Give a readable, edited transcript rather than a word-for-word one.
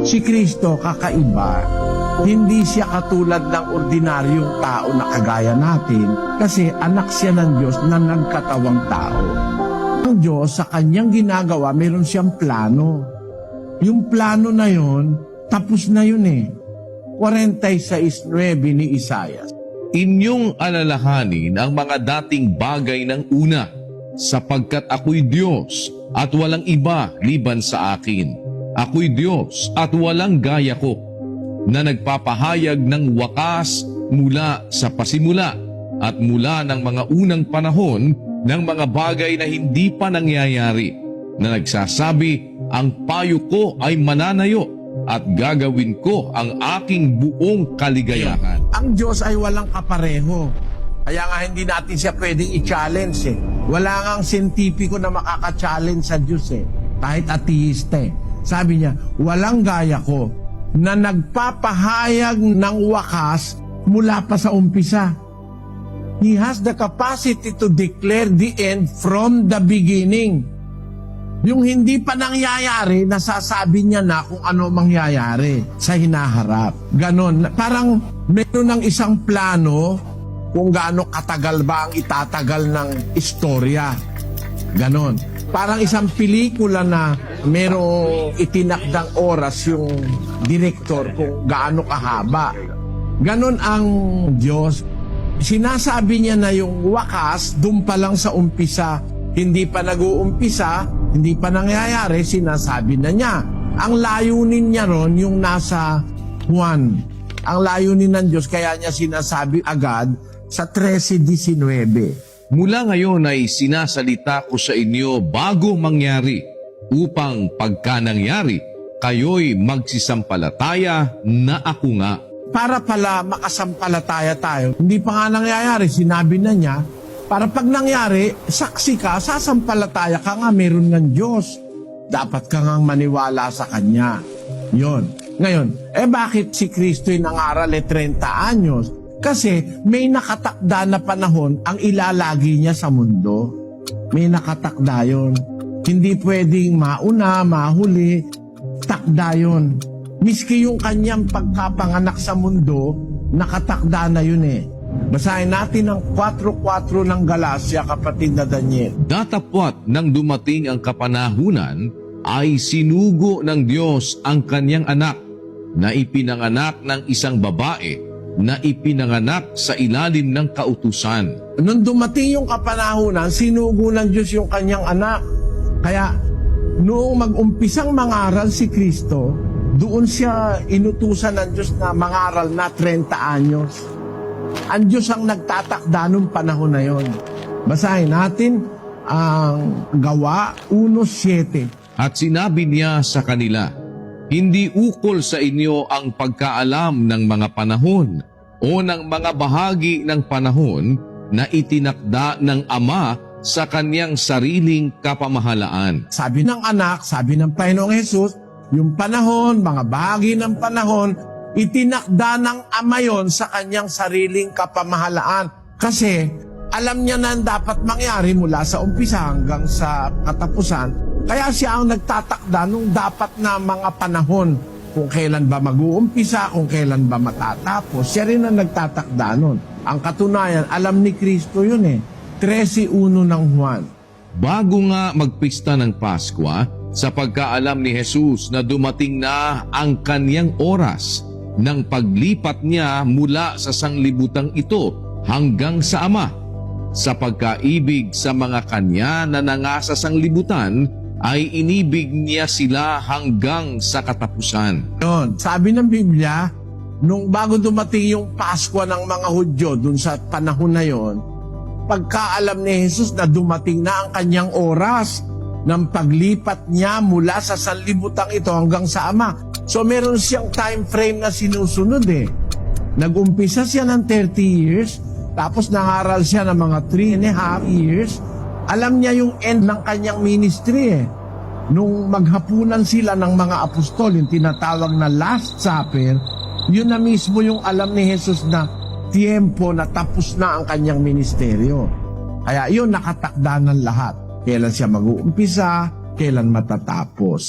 Si Kristo kakaiba. Hindi siya katulad ng ordinaryong tao na kagaya natin kasi anak siya ng Diyos na nagkatawang tao. Ang Diyos sa kanyang ginagawa, meron siyang plano. Yung plano na yon, tapos na yun eh. 46:9 ni Isaias. Inyong alalahanin ang mga dating bagay ng una, sapagkat ako'y Diyos at walang iba liban sa akin. Ako'y Diyos at walang gaya ko, na nagpapahayag ng wakas mula sa pasimula at mula ng mga unang panahon ng mga bagay na hindi pa nangyayari, na nagsasabi, ang payo ko ay mananayo at gagawin ko ang aking buong kaligayahan. Ang Diyos ay walang kapareho. Kaya nga hindi natin siya pwedeng i-challenge eh. Wala nga ang siyentipiko na makaka-challenge sa Diyos eh. Kahit ateista eh. Sabi niya, walang gaya ko na nagpapahayag ng wakas mula pa sa umpisa. He has the capacity to declare the end from the beginning. Yung hindi pa nangyayari, nasasabi niya na kung ano mangyayari sa hinaharap. Ganon. Parang meron ng isang plano kung gaano katagal ba ang itatagal ng istorya. Ganon. Parang isang pelikula na merong itinakdang oras yung direktor kung gaano kahaba. Ganon ang Diyos. Sinasabi niya na yung wakas, doon pa lang sa umpisa. Hindi pa nag-uumpisa, hindi pa nangyayari, sinasabi na niya. Ang layunin niya ron yung nasa Juan. Ang layunin ng Diyos, kaya niya sinasabi agad sa 13:19. Mula ngayon ay sinasalita ko sa inyo bago mangyari, upang pagka nangyari, kayo'y magsisampalataya na ako nga. Para pala makasampalataya tayo, hindi pa nga nangyayari, sinabi na niya, para pag nangyari, saksi ka, sasampalataya ka nga, meron ng Diyos. Dapat ka nga maniwala sa Kanya. Yon. Ngayon, bakit si Kristo'y nangaral 30 anyos? Kasi may nakatakda na panahon ang ilalagi niya sa mundo. May nakatakda yun. Hindi pwedeng mauna, mahuli. Takda yun. Miski yung kanyang pagkapanganak sa mundo, nakatakda na yun eh. Basahin natin ang 4:4 ng Galacia, kapatid na Daniel. Datapwat nang dumating ang kapanahunan, ay sinugo ng Diyos ang kanyang anak, na ipinanganak ng isang babae, na ipinanganak sa ilalim ng kautusan. Nung dumating yung kapanahunan, sinugo ng Diyos yung kanyang anak. Kaya noong mag-umpisang mangaral si Kristo, doon siya inutusan ng Diyos na mangaral na 30 anyos. Ang Diyos ang nagtatakda nung panahon na yon. Basahin natin ang Gawa 1:7. At sinabi niya sa kanila, hindi ukol sa inyo ang pagkaalam ng mga panahon o ng mga bahagi ng panahon na itinakda ng Ama sa kanyang sariling kapamahalaan. Sabi ng anak, sabi ng Panginoong Hesus, yung panahon, mga bahagi ng panahon, itinakda ng Ama yon sa kanyang sariling kapamahalaan. Kasi alam niya na dapat mangyari mula sa umpisa hanggang sa katapusan. Kaya siya ang nagtatakda nung dapat na mga panahon. Kung kailan ba mag-uumpisa, kung kailan ba matatapos. Siya rin ang nagtatakda nun. Ang katunayan, alam ni Kristo yun eh. 13:1 ng Juan. Bago nga magpista ng Paskwa, sa pagkaalam ni Jesus na dumating na ang kanyang oras ng paglipat niya mula sa sanglibutang ito hanggang sa Ama, sa pagkaibig sa mga kanya na nangasa sanglibutan, ay inibig niya sila hanggang sa katapusan. Yun, sabi ng Biblia, nung bago dumating yung Paskwa ng mga Hudyo dun sa panahon na yon, pagkaalam ni Jesus na dumating na ang kanyang oras ng paglipat niya mula sa sanlibutang ito hanggang sa Ama. So meron siyang time frame na sinusunod eh. Nag-umpisa siya ng 30 years, tapos nangaral siya ng mga 3.5 years. Alam niya yung end ng kanyang ministry eh. Nung maghapunan sila ng mga apostol, yung tinatawag na Last Supper, yun na mismo yung alam ni Jesus na tiempo na tapos na ang kanyang ministeryo. Kaya yun nakatakda ng lahat. Kailan siya mag-uumpisa, kailan matatapos.